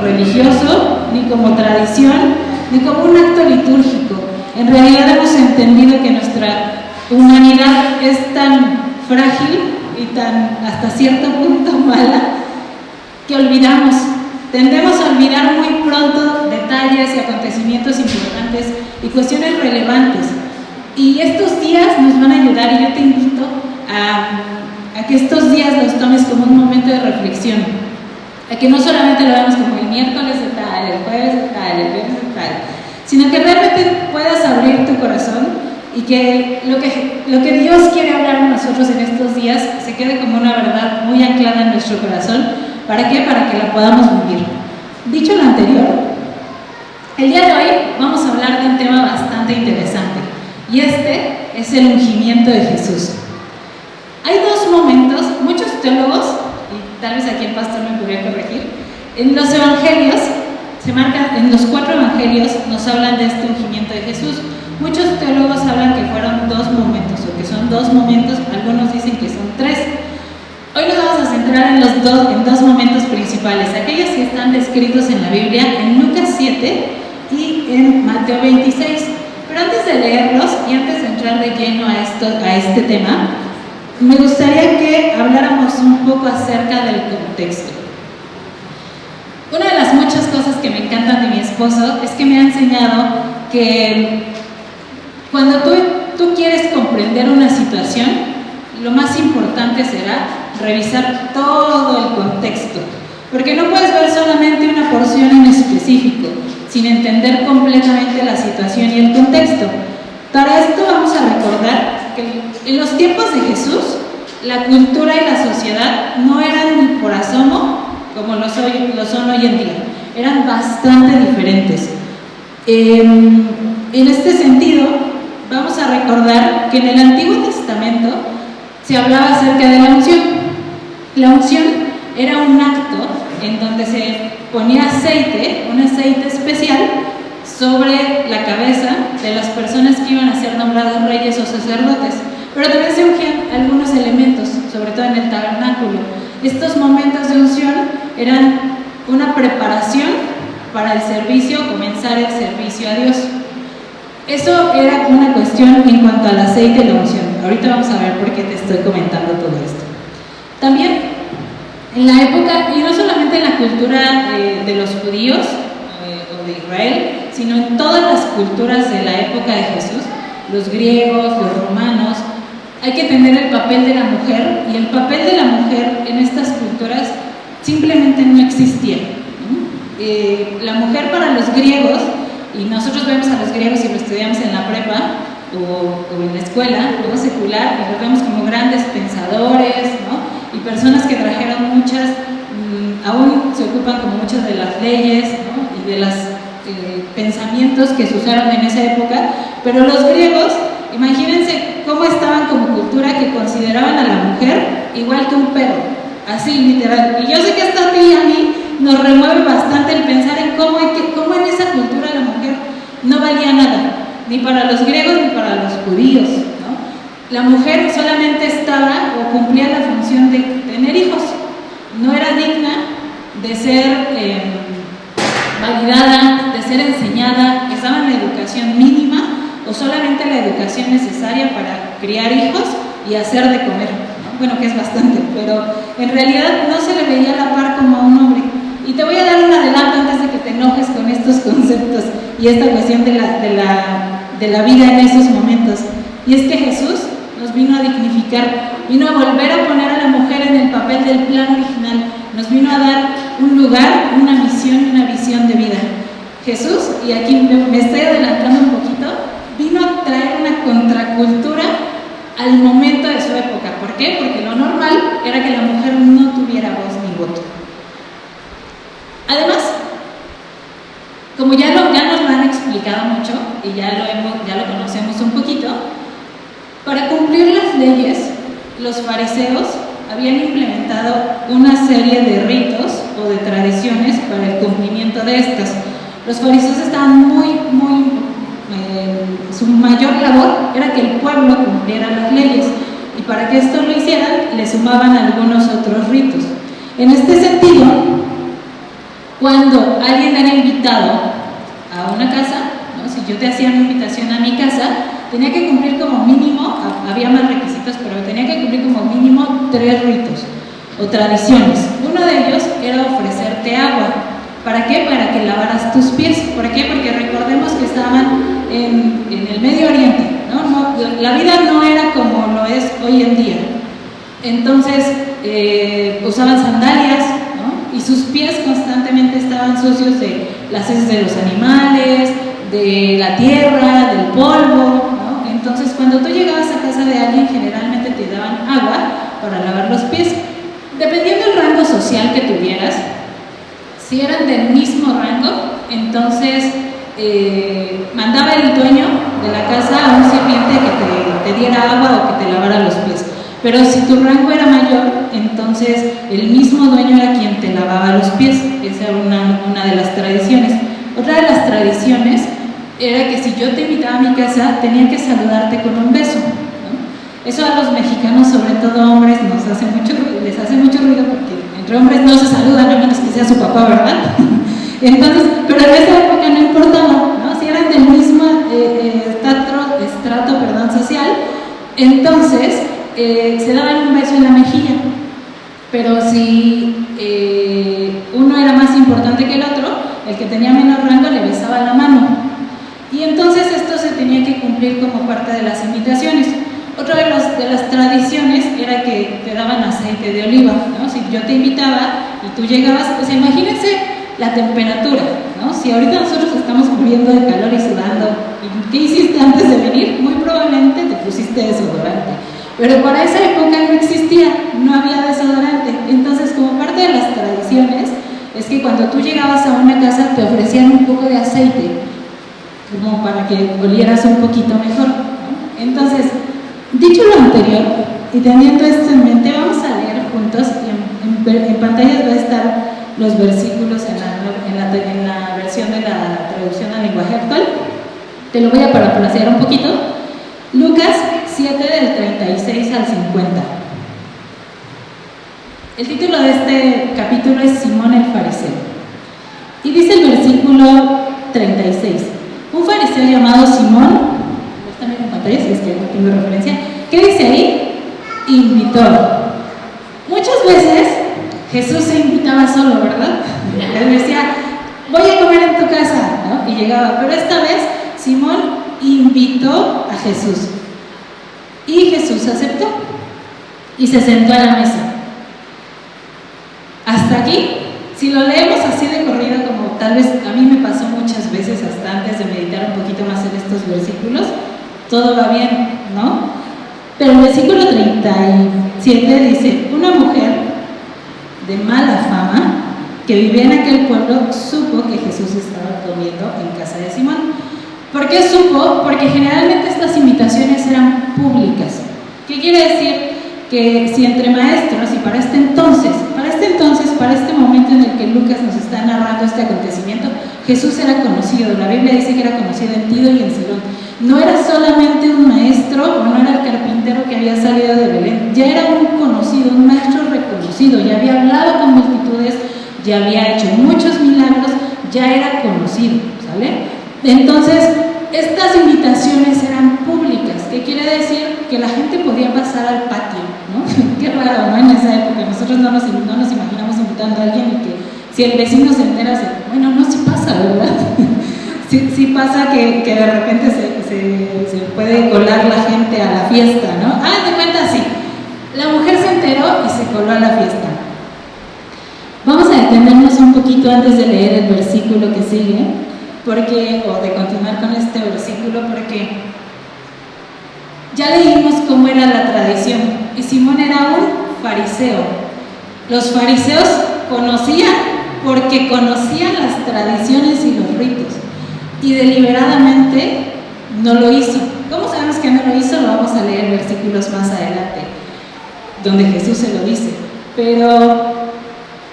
religioso, ni como tradición, ni como un acto litúrgico. En realidad hemos entendido que nuestra humanidad es tan frágil y tan hasta cierto punto mala que olvidamos. Tendemos a olvidar muy pronto detalles y acontecimientos importantes y cuestiones relevantes. Y estos días nos van a ayudar, y yo te invito a que estos días los tomes como un momento de reflexión, a que no solamente lo veamos como el miércoles de tal, el jueves de tal, el viernes de tal, sino que realmente puedas abrir tu corazón y que lo que Dios quiere hablar a nosotros en estos días se quede como una verdad muy anclada en nuestro corazón. ¿Para qué? Para que la podamos vivir. Dicho lo anterior, el día de hoy vamos a hablar de un tema bastante interesante, y este es el ungimiento de Jesús. Hay dos momentos, muchos teólogos, y tal vez aquí el pastor me podría corregir, en los evangelios, se marcan, en los 4 evangelios nos hablan de este ungimiento de Jesús. Muchos teólogos hablan que fueron 2 momentos, o que son 2 momentos, algunos dicen que son 3. Hoy nos vamos a centrar en dos momentos principales, aquellos que están descritos en la Biblia, en Lucas 7 y en Mateo 26. Pero antes de leerlos y antes de entrar de lleno a este tema, me gustaría que habláramos un poco acerca del contexto. Una de las muchas cosas que me encantan de mi esposo es que me ha enseñado que cuando tú quieres comprender una situación, lo más importante será revisar todo el contexto, porque no puedes ver solamente una porción en específico, sin entender completamente la situación y el contexto. Para esto vamos a recordar que en los tiempos de Jesús, la cultura y la sociedad no eran ni por asomo como lo son hoy en día, eran bastante diferentes. En este sentido, vamos a recordar que en el Antiguo Testamento se hablaba acerca de la unción. La unción era un acto en donde se ponía aceite, un aceite especial, sobre la cabeza de las personas que iban a ser nombrados reyes o sacerdotes, pero también se ungían algunos elementos, sobre todo en el tabernáculo. Estos momentos de unción eran una preparación para el servicio, comenzar el servicio a Dios. Eso era una cuestión en cuanto al aceite y la unción. Ahorita vamos a ver por qué te estoy comentando todo esto. También en la época, y no solamente en la cultura de los judíos o de Israel, sino en todas las culturas de la época de Jesús, los griegos, los romanos, hay que entender el papel de la mujer, y el papel de la mujer en estas culturas simplemente no existía. La mujer para los griegos, y nosotros vemos a los griegos y lo estudiamos en la prepa o en la escuela, luego secular, y los vemos como grandes pensadores, ¿no? Y personas que trajeron muchas, aún se ocupan como muchas de las leyes, ¿no? Y de los pensamientos que se usaron en esa época. Pero los griegos, imagínense cómo estaban como cultura, que consideraban a la mujer igual que un perro, así literal. Y yo sé que hasta a ti y a mí nos remueve bastante el pensar en cómo en esa cultura la mujer no valía nada, ni para los griegos ni para los judíos, ¿no? La mujer solamente estaba o cumplía la función de tener hijos, no era digna de ser validada, de ser enseñada, estaba en la educación mínima o solamente la educación necesaria para criar hijos y hacer de comer, ¿no? Bueno, que es bastante, pero en realidad no se le veía a la par como a un hombre. Y te voy a dar un adelanto antes de que te enojes con estos conceptos y esta cuestión de la vida en esos momentos. Y es que Jesús nos vino a dignificar, vino a volver a poner a la mujer en el papel del plan original, nos vino a dar un lugar, una misión y una visión de vida. Jesús, y aquí me estoy adelantando un poquito, vino a traer una contracultura al momento de su época. ¿Por qué? Porque lo normal era que la mujer no tuviera voz ni voto. Además, como ya nos lo han explicado mucho y ya lo conocemos un poquito, para cumplir las leyes, los fariseos habían implementado una serie de ritos o de tradiciones para el cumplimiento de estas. Los fariseos estaban su mayor labor era que el pueblo cumpliera las leyes, y para que esto lo hicieran le sumaban algunos otros ritos. En este sentido, cuando alguien era invitado a una casa, ¿no? Si yo te hacía una invitación a mi casa, tenía que cumplir como mínimo, había más requisitos, pero tenía que cumplir como mínimo 3 ritos o tradiciones. Uno de ellos era ofrecerte agua. ¿Para qué? Para que lavaras tus pies. ¿Por qué? Porque recordemos que estaban en el Medio Oriente, ¿no? La vida no era como lo es hoy en día. Entonces usaban sandalias, ¿no? Y sus pies constantemente estaban sucios de las heces de los animales, de la tierra, del polvo, ¿no? Entonces cuando tú llegabas a casa de alguien, generalmente te daban agua para lavar los pies. Dependiendo del rango social que tuvieras, si eran del mismo rango, entonces mandaba el dueño de la casa a un sirviente que te diera agua o que te lavara los pies. Pero si tu rango era mayor, entonces el mismo dueño era quien te lavaba los pies. Esa era una de las tradiciones. Otra de las tradiciones era que si yo te invitaba a mi casa, tenía que saludarte con un beso, ¿no? Eso a los mexicanos, sobre todo hombres, les hace mucho ruido porque entre hombres no se saludan a menos que sea su papá, ¿verdad? Entonces, pero en esa época no importaba, ¿no? Si eran del mismo estrato social, entonces se daban un beso en la mejilla. Pero si uno era más importante que el otro, el que tenía menor rango le besaba la mano. Y entonces esto se tenía que cumplir como parte de las invitaciones. Otra de las tradiciones era que te daban aceite de oliva, ¿no? Si yo te invitaba y tú llegabas, pues imagínense la temperatura, ¿no? Si ahorita nosotros estamos muriendo de calor y sudando, ¿qué hiciste antes de venir? Muy probablemente te pusiste desodorante. Pero para esa época no existía, no había desodorante. Entonces, como parte de las tradiciones, es que cuando tú llegabas a una casa te ofrecían un poco de aceite, como para que olieras un poquito mejor, ¿no? Entonces, dicho lo anterior, y teniendo esto en mente, vamos a leer juntos, y en pantallas va a estar los versículos en la versión de la traducción al lenguaje actual. Te lo voy a parafrasear un poquito. Lucas 7 del 36 al 50. El título de este capítulo es Simón el fariseo. Y dice el versículo 36. Un fariseo llamado Simón, ¿lo están viendo en pantalla? Si es que no tengo referencia. ¿Qué dice ahí? Invitó. Muchas veces Jesús se invitaba solo, ¿verdad? Le decía, voy a comer en tu casa, ¿no? Y llegaba. Pero esta vez Simón invitó a Jesús. Y Jesús aceptó. Y se sentó a la mesa. Hasta aquí, si lo leemos así de corrido, como tal vez a mí me pasó muchas veces, hasta antes de meditar un poquito más en estos versículos, todo va bien, ¿no? Pero el versículo 37 dice, una mujer de mala fama que vivía en aquel pueblo supo que Jesús estaba comiendo en casa de Simón. ¿Por qué supo? Porque generalmente estas invitaciones eran públicas. ¿Qué quiere decir? Que si entre maestros, y para este momento en el que Lucas nos está narrando este acontecimiento, Jesús era conocido. La Biblia dice que era conocido en Tiro y en Sidón. No era solamente un maestro, o no era el carpintero que había salido de Belén, ya era un conocido, un maestro reconocido, ya había hablado con multitudes, ya había hecho muchos milagros, ya era conocido, ¿sale? Entonces, estas invitaciones eran públicas. ¿Qué quiere decir? Que la gente podía pasar al patio, ¿no? Qué raro, ¿no? En esa época nosotros no nos imaginamos invitando a alguien y que si el vecino se entera, bueno, no, sí pasa, ¿verdad? sí pasa que de repente se puede colar la gente a la fiesta, ¿no? De cuenta, sí. La mujer se enteró y se coló a la fiesta. Vamos a detenernos un poquito antes de leer el versículo que sigue, o de continuar con este versículo, porque ya leímos cómo era la tradición, y Simón era un fariseo. Los fariseos conocían, porque conocían las tradiciones y los ritos, y deliberadamente no lo hizo. ¿Cómo sabemos que no lo hizo? Lo vamos a leer versículos más adelante, donde Jesús se lo dice. Pero,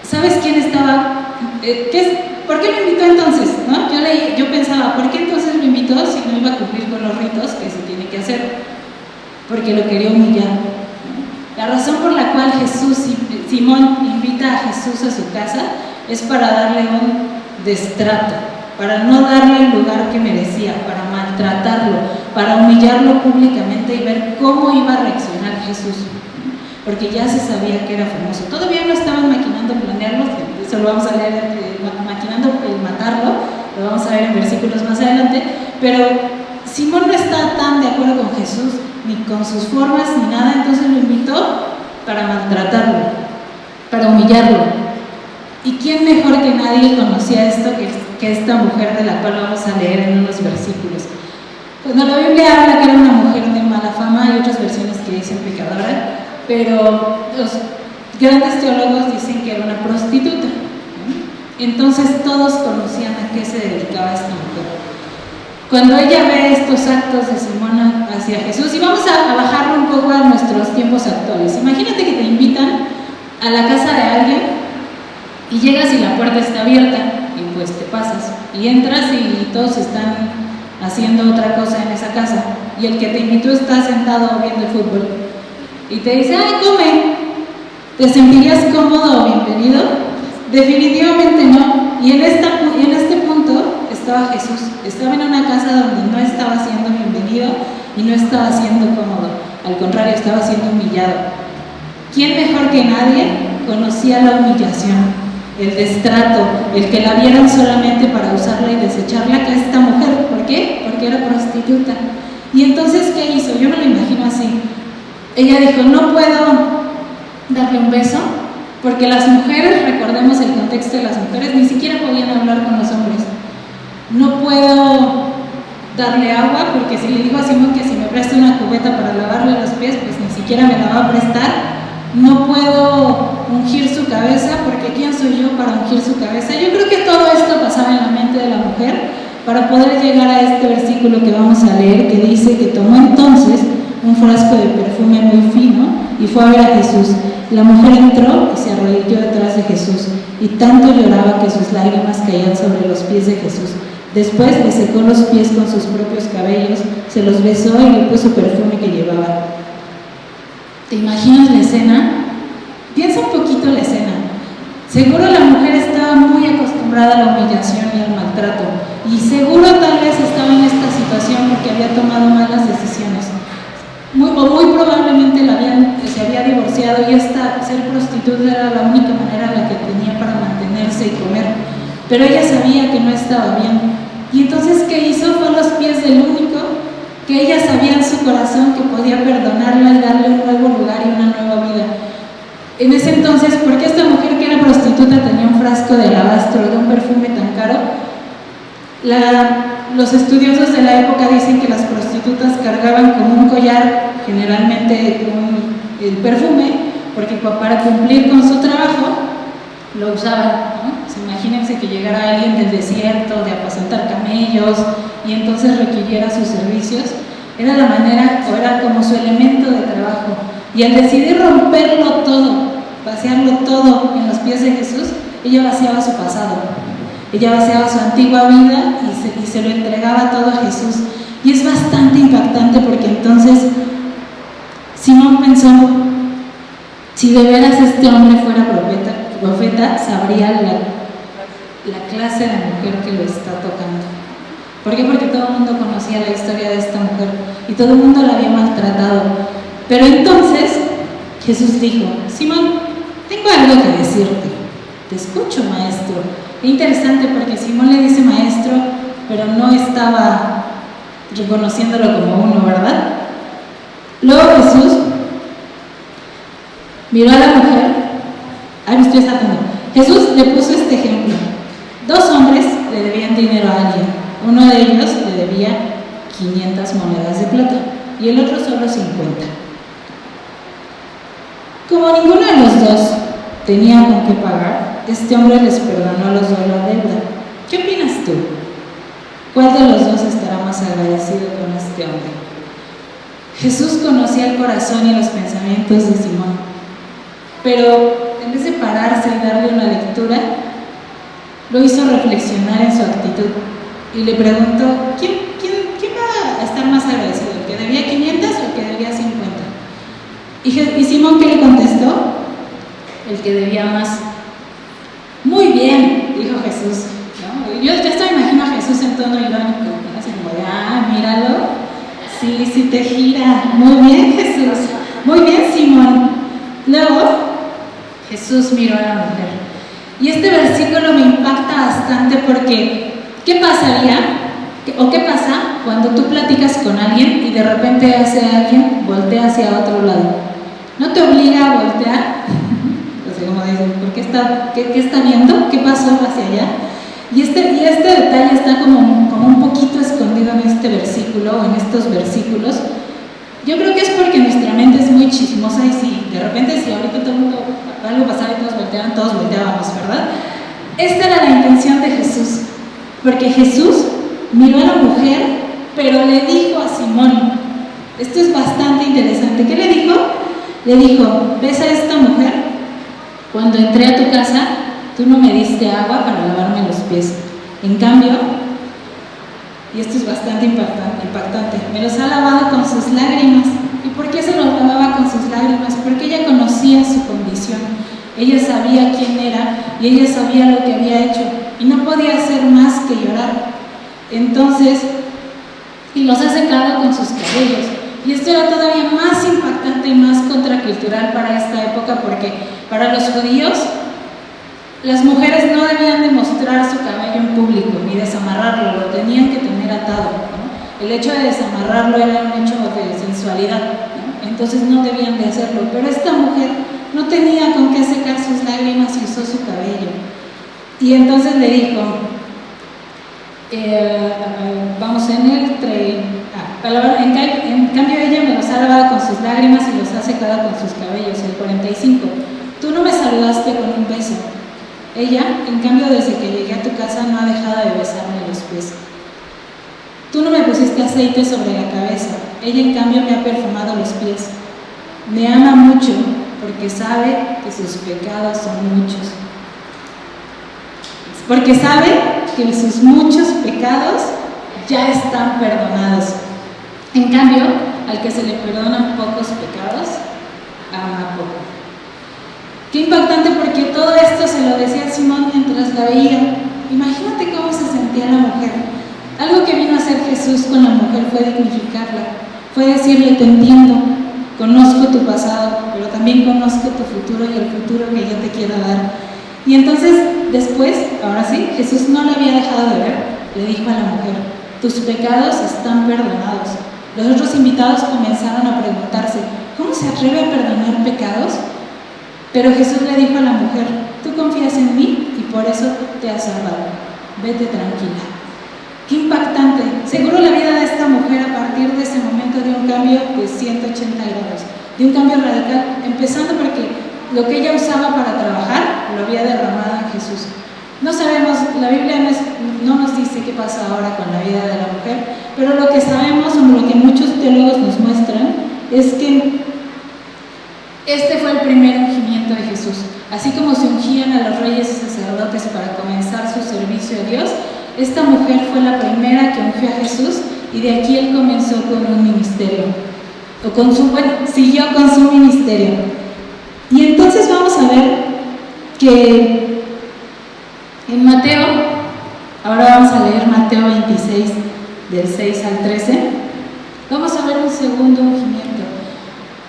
¿sabes quién estaba? ¿Por qué me invitó entonces? ¿No? Yo pensaba, ¿por qué entonces me invitó si no iba a cumplir con los ritos que se tiene que hacer? Porque lo quería humillar. La razón por la cual Simón invita invita a Jesús a su casa es para darle un destrato, para no darle el lugar que merecía, para maltratarlo, para humillarlo públicamente y ver cómo iba a reaccionar Jesús, porque ya se sabía que era famoso. Todavía no estaban maquinando planearlo, eso lo vamos a leer, maquinando matarlo, lo vamos a ver en versículos más adelante, pero Simón no está tan de acuerdo con Jesús, ni con sus formas, ni nada, entonces lo invitó para maltratarlo, para humillarlo. ¿Y quién mejor que nadie conocía esto que esta mujer de la cual vamos a leer en unos versículos? Cuando la Biblia habla que era una mujer de mala fama, hay otras versiones que dicen pecadora, pero los grandes teólogos dicen que era una prostituta. Entonces todos conocían a qué se dedicaba esta mujer. Cuando ella ve estos actos de Simón hacia Jesús, y vamos a bajarlo un poco a nuestros tiempos actuales. Imagínate que te invitan a la casa de alguien y llegas y la puerta está abierta y pues te pasas y entras y todos están haciendo otra cosa en esa casa y el que te invitó está sentado viendo el fútbol y te dice, ¡ay, come! ¿Te sentirías cómodo o bienvenido? Definitivamente no. Y en este punto estaba Jesús. Estaba en una casa donde no estaba siendo bienvenido y no estaba siendo cómodo. Al contrario, estaba siendo humillado. ¿Quién mejor que nadie conocía la humillación, el destrato, el que la vieran solamente para usarla y desecharla, que esta mujer? ¿Por qué? Porque era prostituta. Y entonces, ¿qué hizo? Yo me lo imagino así. Ella dijo, no puedo darle un beso, porque las mujeres, recordemos el contexto de las mujeres, ni siquiera podían hablar con los hombres. No puedo darle agua, porque si le digo a Simón que si me presta una cubeta para lavarle los pies, pues ni siquiera me la va a prestar. No puedo ungir su cabeza, porque ¿quién soy yo para ungir su cabeza? Yo creo que todo esto pasaba en la mente de la mujer para poder llegar a este versículo que vamos a leer, que dice que tomó entonces un frasco de perfume muy fino y fue a ver a Jesús. La mujer entró y se arrodilló detrás de Jesús, y tanto lloraba que sus lágrimas caían sobre los pies de Jesús. Después le secó los pies con sus propios cabellos, se los besó y le puso perfume que llevaba. ¿Te imaginas la escena? Piensa un poquito la escena. Seguro la mujer estaba muy acostumbrada a la humillación y al maltrato, y seguro tal vez estaba en esta situación porque había tomado malas decisiones. Muy probablemente se había divorciado y ser prostituta era la única manera en la que tenía para mantenerse y comer. Pero ella sabía que no estaba bien. Y entonces, ¿qué hizo? Fue a los pies del único que ella sabía en su corazón que podía perdonarla y darle un nuevo lugar y una nueva vida. En ese entonces, ¿por qué esta mujer que era prostituta tenía un frasco de alabastro de un perfume tan caro? Los estudiosos de la época dicen que las prostitutas cargaban como un collar, generalmente el perfume, porque para cumplir con su trabajo lo usaban, ¿no? Imagínense que llegara alguien del desierto, de apacentar camellos, y entonces requiriera sus servicios. Era la manera, o era como su elemento de trabajo. Y al decidir romperlo todo, vaciarlo todo en los pies de Jesús, ella vaciaba su pasado. Ella vaciaba su antigua vida y se lo entregaba todo a Jesús. Y es bastante impactante porque entonces Simón pensó, si de veras este hombre fuera profeta, sabría la clase de mujer que lo está tocando. ¿Por qué? Porque todo el mundo conocía la historia de esta mujer y todo el mundo la había maltratado. Pero entonces Jesús dijo, Simón, tengo algo que decirte. Te escucho, maestro. Qué interesante porque Simón le dice maestro, pero no estaba reconociéndolo como uno, ¿verdad? Luego Jesús miró a la mujer. Ahí me estoy sacando. Jesús le puso este ejemplo. 2 hombres le debían dinero a alguien. Uno de ellos le debía 500 monedas de plata y el otro solo 50. Como ninguno de los dos tenía con qué pagar, este hombre les perdonó a los dos la deuda. ¿Qué opinas tú? ¿Cuál de los dos estará más agradecido con este hombre? Jesús conocía el corazón y los pensamientos de Simón, pero en vez de pararse y darle una lectura, lo hizo reflexionar en su actitud y le preguntó, ¿quién va a estar más agradecido? ¿El que debía 500 o el que debía 50? Y Simón, ¿qué le contestó? El que debía más. Jesús, ¿no? Yo esto me imagino a Jesús en tono irónico, ¿no? Así como de, míralo, sí te gira, muy bien Jesús, muy bien Simón. Luego, Jesús miró a la mujer. Y este versículo me impacta bastante porque, ¿qué pasaría o qué pasa cuando tú platicas con alguien y de repente alguien voltea hacia otro lado? ¿No te obliga a voltear? O sea, como dicen, ¿por qué está viendo? ¿Qué pasó hacia allá? Y este detalle está como un poquito escondido en este versículo o en estos versículos. Yo creo que es porque nuestra mente es muy chismosa y si de repente, si ahorita todo el mundo, algo pasaba y todos volteábamos, ¿verdad? Esta era la intención de Jesús, porque Jesús miró a la mujer, pero le dijo a Simón, esto es bastante interesante, ¿qué le dijo? Le dijo, ¿ves a esta mujer? Cuando entré a tu casa, tú no me diste agua para lavarme los pies. En cambio, y esto es bastante impactante, me los ha lavado con sus lágrimas. ¿Y por qué se los lavaba con sus lágrimas? Porque ella conocía su condición, ella sabía quién era y ella sabía lo que había hecho y no podía hacer más que llorar. Entonces, y los ha secado con sus cabellos. Y esto era todavía más impactante y más contracultural para esta época porque para los judíos las mujeres no debían demostrar su cabello en público ni desamarrarlo, lo tenían que tener atado, ¿no? El hecho de desamarrarlo era un hecho de sensualidad, ¿no? Entonces no debían de hacerlo, pero esta mujer no tenía con qué secar sus lágrimas y usó su cabello. Y entonces le dijo, vamos en el 3, en cambio ella me los ha lavado con sus lágrimas y los ha secado con sus cabellos, el 45. Tú no me saludaste con un beso. Ella, en cambio, desde que llegué a tu casa no ha dejado de besarme los pies. Tú no me pusiste aceite sobre la cabeza. Ella, en cambio, me ha perfumado los pies. Me ama mucho porque sabe que sus pecados son muchos. Porque sabe que sus muchos pecados ya están perdonados. En cambio, al que se le perdonan pocos pecados, ama poco. Qué impactante porque todo esto se lo decía Simón mientras la veía. Imagínate cómo se sentía la mujer. Algo que vino a hacer Jesús con la mujer fue dignificarla, fue decirle, te entiendo, conozco tu pasado, pero también conozco tu futuro y el futuro que yo te quiero dar. Y entonces después, ahora sí, Jesús no la había dejado de ver, le dijo a la mujer, tus pecados están perdonados. Los otros invitados comenzaron a preguntarse, ¿cómo se atreve a perdonar pecados? Pero Jesús le dijo a la mujer, tú confías en mí y por eso te has salvado. Vete tranquila. Qué impactante. Seguro la vida de esta mujer a partir de ese momento dio un cambio de 180 grados, de un cambio radical, empezando porque lo que ella usaba para trabajar lo había derramado en Jesús. No sabemos, la Biblia no nos dice qué pasa ahora con la vida de la mujer, pero lo que sabemos, o lo que muchos teólogos nos muestran, es que este fue el primer ungimiento de Jesús. Así como se ungían a los reyes y sacerdotes para comenzar su servicio a Dios, esta mujer fue la primera que ungió a Jesús y de aquí él comenzó con un ministerio. Siguió con su ministerio. Y entonces vamos a ver que en Mateo, ahora vamos a leer Mateo 26, del 6 al 13, vamos a ver un segundo ungimiento.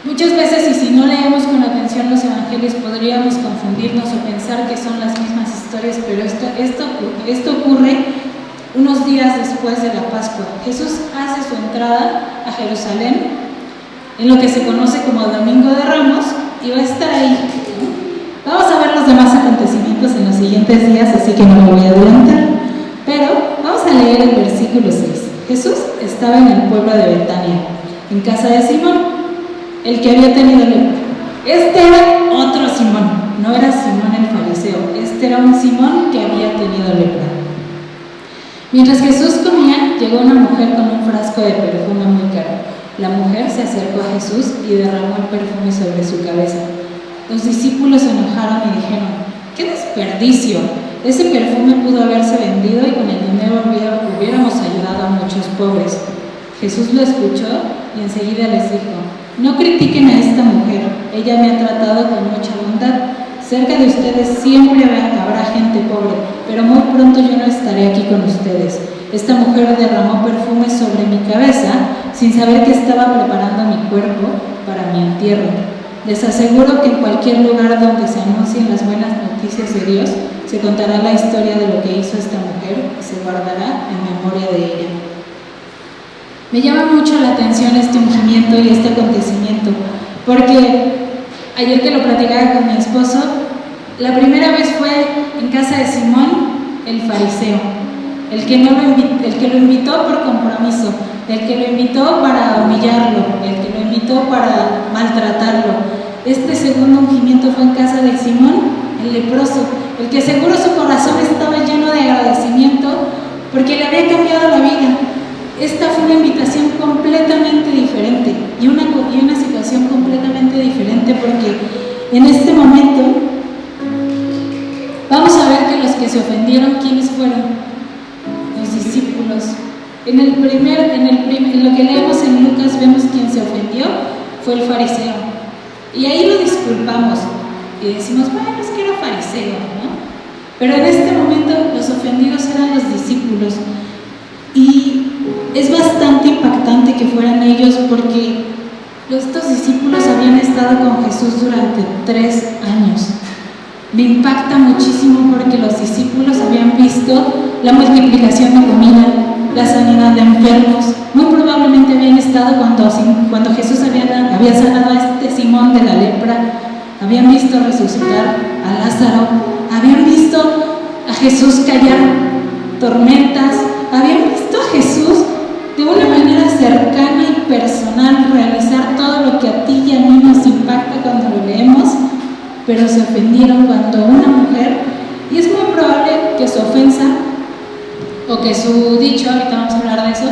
Muchas veces, y si no leemos con atención los evangelios, podríamos confundirnos o pensar que son las mismas historias, pero esto ocurre unos días después de la Pascua. Jesús hace su entrada a Jerusalén en lo que se conoce como Domingo de Ramos y va a estar ahí. Vamos a ver los demás acontecimientos en los siguientes días, así que no me voy a adelantar, pero vamos a leer el versículo 6. Jesús estaba en el pueblo de Betania, en casa de Simón, el que había tenido lepra. Este era otro Simón, no era Simón el fariseo, este era un Simón que había tenido lepra. Mientras Jesús comía, llegó una mujer con un frasco de perfume muy caro. La mujer se acercó a Jesús y derramó el perfume sobre su cabeza. Los discípulos se enojaron y dijeron, ¡qué desperdicio! Ese perfume pudo haberse vendido y con el dinero hubiéramos ayudado a muchos pobres. Jesús lo escuchó y enseguida les dijo, no critiquen a esta mujer, ella me ha tratado con mucha bondad. Cerca de ustedes siempre habrá gente pobre, pero muy pronto yo no estaré aquí con ustedes. Esta mujer derramó perfume sobre mi cabeza sin saber que estaba preparando mi cuerpo para mi entierro. Les aseguro que en cualquier lugar donde se anuncien las buenas noticias de Dios, se contará la historia de lo que hizo esta mujer y se guardará en memoria de ella. Me llama mucho la atención este ungimiento y este acontecimiento, porque ayer que lo platicaba con mi esposo, la primera vez fue en casa de Simón, el fariseo, el que lo invitó por compromiso, el que lo invitó para humillarlo, el que lo invitó para maltratarlo. Este segundo ungimiento fue en casa de Simón, el leproso, el que seguro su corazón estaba lleno de agradecimiento porque le había cambiado la vida. Esta fue una invitación completamente diferente y una situación completamente diferente, porque en este momento vamos a ver que los que se ofendieron, ¿quiénes fueron? Los discípulos. En lo que leemos en Lucas vemos quién se ofendió fue el fariseo, y ahí lo disculpamos y decimos, bueno, es que era fariseo, ¿no? Pero en este momento los ofendidos eran los discípulos, y es bastante impactante que fueran ellos, porque estos discípulos habían estado con Jesús durante 3 años. Me impacta muchísimo porque los discípulos habían visto la multiplicación de comida, la sanidad de enfermos. Muy probablemente habían estado cuando Jesús había sanado a este Simón de la lepra, habían visto resucitar a Lázaro, habían visto a Jesús callar tormentas, habían visto a Jesús de una manera cercana y personal realizar todo lo que a ti y a mí nos impacta cuando lo leemos, pero se ofendieron cuando una mujer, y es muy probable que su ofensa o que su dicho, ahorita vamos a hablar de eso,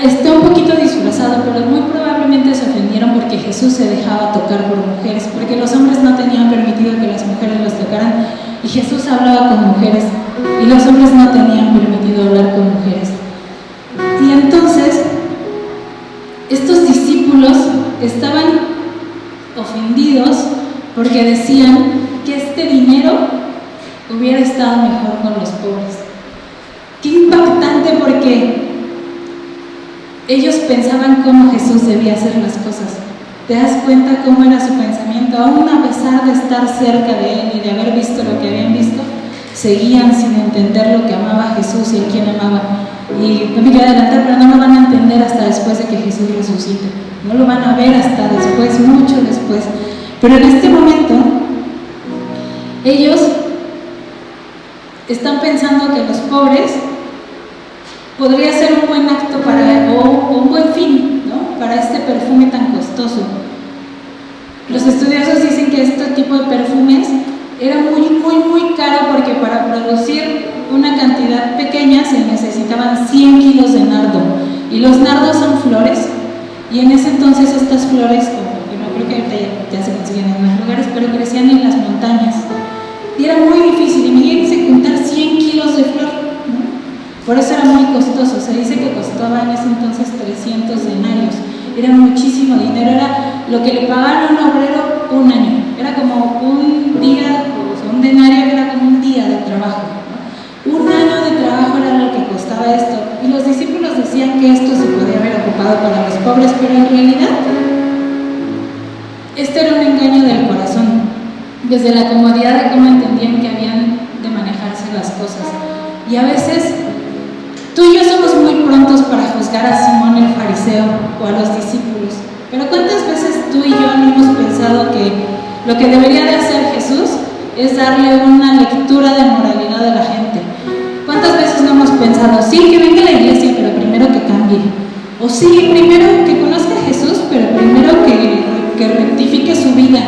esté un poquito disfrazado, pero muy probablemente se ofendieron porque Jesús se dejaba tocar por mujeres, porque los hombres no tenían permitido que las mujeres los tocaran, y Jesús hablaba con mujeres y los hombres no tenían permitido hablar con mujeres. Y entonces estos discípulos estaban ofendidos porque decían que este dinero hubiera estado mejor con los pobres. Qué impactante, porque ellos pensaban cómo Jesús debía hacer las cosas. ¿Te das cuenta cómo era su pensamiento? Aún a pesar de estar cerca de Él y de haber visto lo que habían visto, seguían sin entender lo que amaba Jesús y a quién amaba. Y no me quiero adelantar, pero no lo van a entender hasta después de que Jesús resucite. No lo van a ver hasta después, mucho después. Pero en este momento, ellos están pensando que los pobres podría ser un buen acto o un buen fin, ¿no?, para este perfume tan costoso. Los estudiosos dicen que este tipo de perfumes era muy caro, porque para producir una cantidad pequeña se necesitaban 100 kilos de nardo, y los nardos son flores, y en ese entonces estas flores, no creo que ahorita ya se consiguen en más lugares, pero crecían en las montañas, y era muy difícil. Imagínense juntar 100 kilos de flor, ¿no? Por eso era muy costoso. Se dice que costaba en ese entonces 300 denarios, era muchísimo dinero, era lo que le pagaban a un obrero un año, era como un día, o sea, un denario era como un día de trabajo, ¿no? Un año de trabajo era lo que costaba esto, y los discípulos decían que esto se podía haber ocupado para los pobres, pero en realidad este era un engaño del corazón, desde la comodidad de cómo entendían que habían de manejarse las cosas. Y a veces tú y yo somos muy prontos para juzgar a Simón el fariseo o a los discípulos, pero ¿cuántas veces tú y yo no hemos pensado que lo que debería de hacer Jesús es darle una lectura de moralidad a la gente? ¿Cuántas veces no hemos pensado, sí, que venga a la iglesia, pero primero que cambie? O sí, primero que conozca a Jesús, pero primero que rectifique su vida.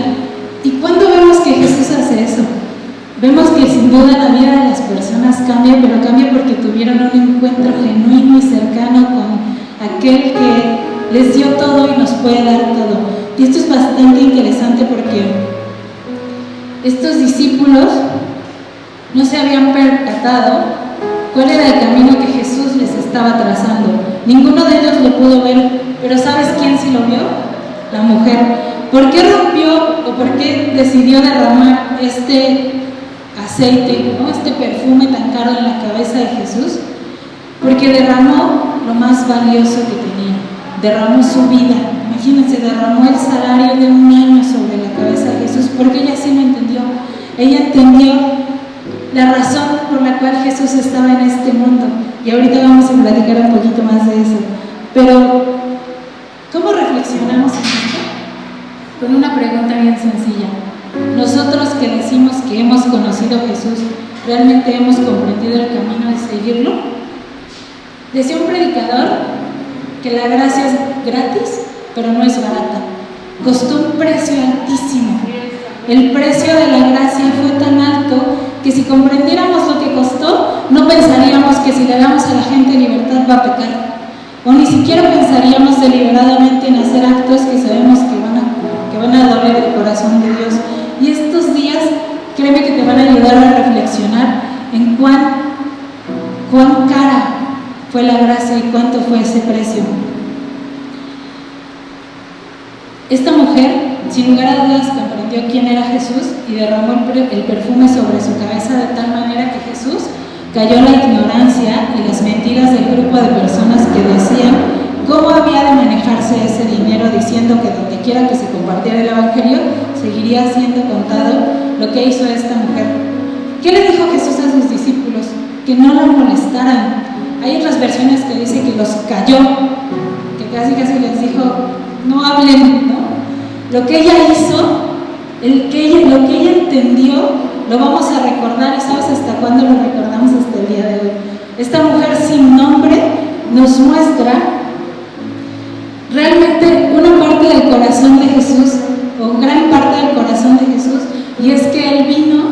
¿Y cuándo vemos que Jesús hace eso? Vemos que sin duda la vida de las personas cambia, pero cambia porque tuvieron un encuentro genuino y cercano con aquel que les dio todo y nos puede dar todo. Y esto es bastante interesante porque estos discípulos no se habían percatado cuál era el camino que Jesús les estaba trazando. Ninguno de ellos lo pudo ver, pero ¿sabes quién sí lo vio? La mujer. ¿Por qué rompió o por qué decidió derramar este aceite, ¿no?, este perfume tan dejaron en la cabeza de Jesús, porque derramó lo más valioso que tenía, derramó su vida. Imagínense, derramó el salario de un año sobre la cabeza de Jesús, porque ella sí lo entendió. Ella entendió la razón por la cual Jesús estaba en este mundo, y ahorita vamos a platicar un poquito más de eso. Pero, ¿cómo reflexionamos en esto? Con una pregunta bien sencilla. Nosotros que decimos que hemos conocido a Jesús, ¿realmente hemos comprendido el camino de seguirlo? Decía un predicador que la gracia es gratis, pero no es barata. Costó un precio altísimo. El precio de la gracia fue tan alto que si comprendiéramos lo que costó, no pensaríamos que si le damos a la gente libertad va a pecar. O ni siquiera pensaríamos deliberadamente en hacer actos que sabemos que van a doler el corazón de Dios. Y estos días, créeme que te van a ayudar a reflexionar en cuán cara fue la gracia y cuánto fue ese precio. Esta mujer, sin lugar a dudas, comprendió quién era Jesús y derramó el perfume sobre su cabeza de tal manera que Jesús cayó en la ignorancia y las mentiras del grupo de personas que decían cómo había de manejarse ese dinero, diciendo que donde quiera que se compartiera el evangelio seguiría siendo contado lo que hizo esta mujer. ¿Qué le dijo Jesús a sus discípulos? Que no la molestaran. Hay otras versiones que dice que los calló, que casi les dijo no hablen, ¿no? Lo que ella hizo, lo que ella entendió, lo vamos a recordar, y ¿sabes hasta cuándo lo recordamos? Hasta el día de hoy. Esta mujer sin nombre nos muestra realmente una parte del corazón de Jesús, o gran parte del corazón de Jesús, y es que Él vino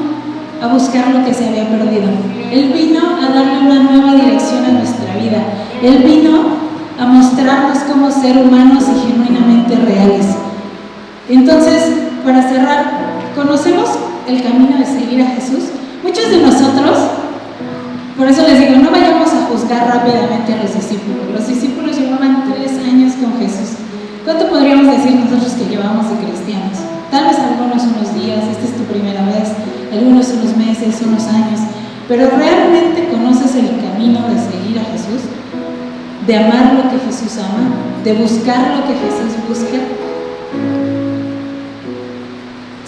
a buscar lo que se había perdido. Él vino a darle una nueva dirección a nuestra vida. Él vino a mostrarnos como ser humanos y genuinamente reales. Entonces, para cerrar, ¿conocemos el camino de seguir a Jesús? Muchos de nosotros, por eso les digo, no vayamos a juzgar rápidamente a los discípulos. Los discípulos llevaban 3 años con Jesús. ¿Cuánto podríamos decir nosotros que llevamos de cristianos? Tal vez algunos unos días, esta es tu primera vez, algunos unos meses, unos años, pero ¿realmente conoces el camino de seguir a Jesús? De amar lo que Jesús ama, de buscar lo que Jesús busca.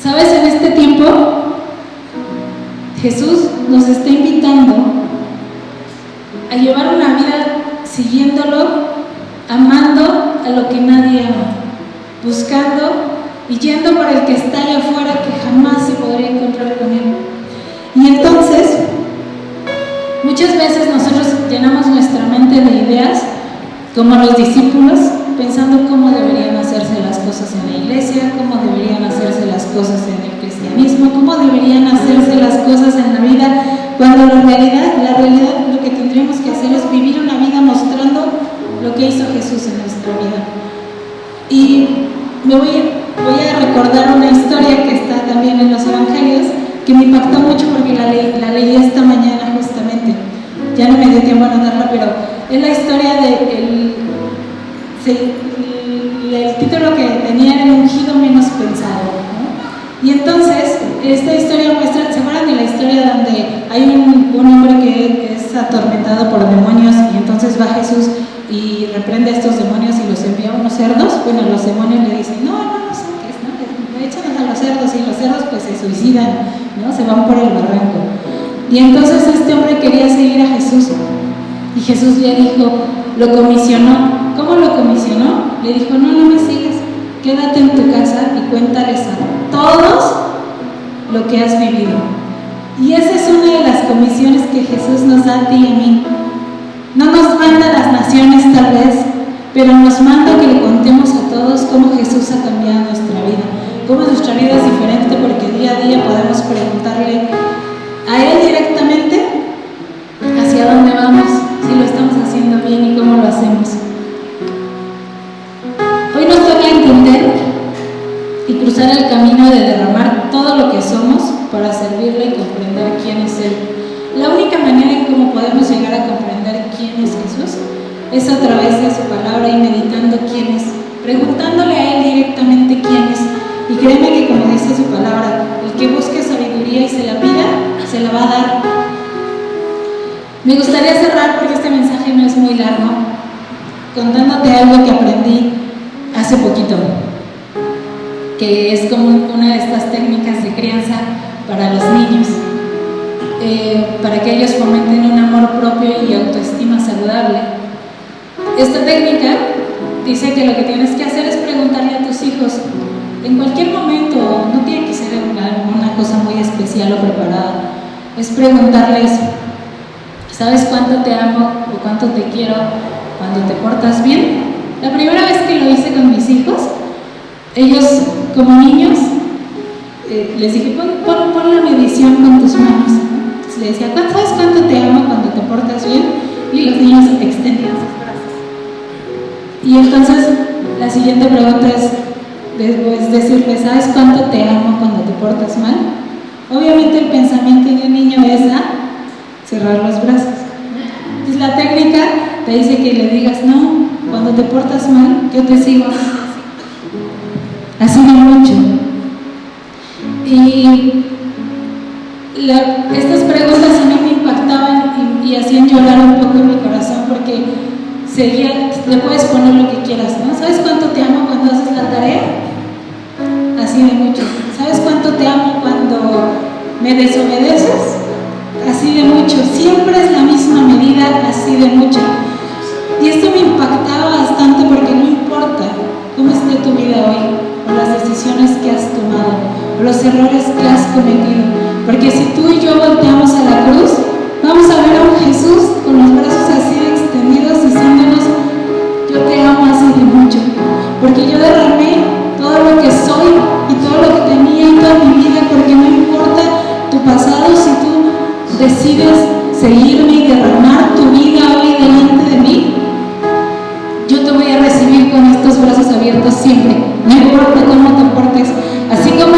¿Sabes? En este tiempo Jesús nos está invitando a llevar una vida siguiéndolo, amando a lo que nadie ama, buscando y yendo por el que está allá afuera, que jamás se podría encontrar con Él. Y entonces, muchas veces nosotros llenamos nuestra mente de ideas, como los discípulos, pensando cómo deberían hacerse las cosas en la iglesia, cómo deberían hacerse las cosas en el cristianismo, cómo deberían hacerse las cosas en la vida, cuando la realidad lo que tendríamos que hacer es vivir una vida mostrando lo que hizo Jesús en nuestra vida. Y me voy a recordar una historia que está también en los evangelios, que me impactó mucho porque la leí esta mañana justamente. Ya no me dio tiempo a anotarla, pero es la historia el título que tenía era El ungido menos pensado, ¿no? Y entonces, esta historia muestra, ¿se acuerdan de la historia donde hay un hombre que es atormentado por demonios y entonces va Jesús y reprende a estos demonios y los envía a unos cerdos? Bueno, los demonios le dicen, no saques, ¿no? Échanos a los cerdos, y los cerdos pues se suicidan, ¿no? Se van por el barranco. Y entonces este hombre quería seguir a Jesús y Jesús le dijo, lo comisionó. ¿Cómo lo comisionó? Le dijo, no me sigas, quédate en tu casa y cuéntales a todos lo que has vivido. Y esa es una de las comisiones que Jesús nos da a ti y a mí. No nos manda a las naciones tal vez, pero nos manda que le contemos a todos cómo Jesús ha cambiado nuestra vida, cómo nuestra vida es diferente, porque día a día podemos preguntarle a Él directamente hacia dónde vamos, si lo estamos haciendo bien y cómo lo hacemos. Hoy nos toca entender y cruzar el camino de derramar todo lo que somos para servirle y comprender quién es Él. La única manera en cómo podemos llegar a comprender quién es Jesús es a través de su palabra y meditando quién es, preguntándole a Él directamente quién es. Y créeme que, como dice su palabra, el que busque sabiduría y se la pida, se la va a dar. Me gustaría cerrar, porque este mensaje no es muy largo, contándote algo que aprendí hace poquito, que es como una de estas técnicas de crianza para los niños, para que ellos fomenten un amor propio y autoestima saludable. Esta técnica dice que lo que tienes que hacer es preguntarle a tus hijos, en cualquier momento, no tiene que ser una cosa muy especial o preparada, es preguntarles, ¿sabes cuánto te amo o cuánto te quiero cuando te portas bien? La primera vez que lo hice con mis hijos, ellos como niños, les dije, pon la medición con tus manos, ¿no? Entonces les decía, ¿sabes cuánto te amo cuando te portas bien? Y los niños extendían sus brazos. Y entonces la siguiente pregunta es, después decirle, ¿sabes cuánto te amo cuando te portas mal? Obviamente el pensamiento de un niño es cerrar los brazos. Entonces la técnica te dice que le digas, no, cuando te portas mal, yo te sigo así de mucho. Y estas preguntas a mí me impactaban y hacían llorar un poco en mi corazón, porque le puedes poner lo que quieras, ¿no? ¿Sabes cuánto te amo cuando haces la tarea? Así de mucho. ¿Sabes cuánto te amo cuando me desobedeces? Así de mucho. Siempre es la misma medida, así de mucho. Y esto me impactaba bastante, porque no importa cómo esté tu vida hoy, o las decisiones que has tomado, o los errores que has cometido, porque si tú y yo volteamos a la cruz, vamos a ver a un Jesús con los brazos así extendidos diciéndonos, yo te amo así de mucho, porque yo derramé todo lo que soy y todo lo que tenía en toda mi vida, porque no importa tu pasado, si tú decides seguirme y derramar tu vida hoy delante de mí, yo te voy a recibir con estos brazos abiertos siempre, no importa cómo te portes. Así como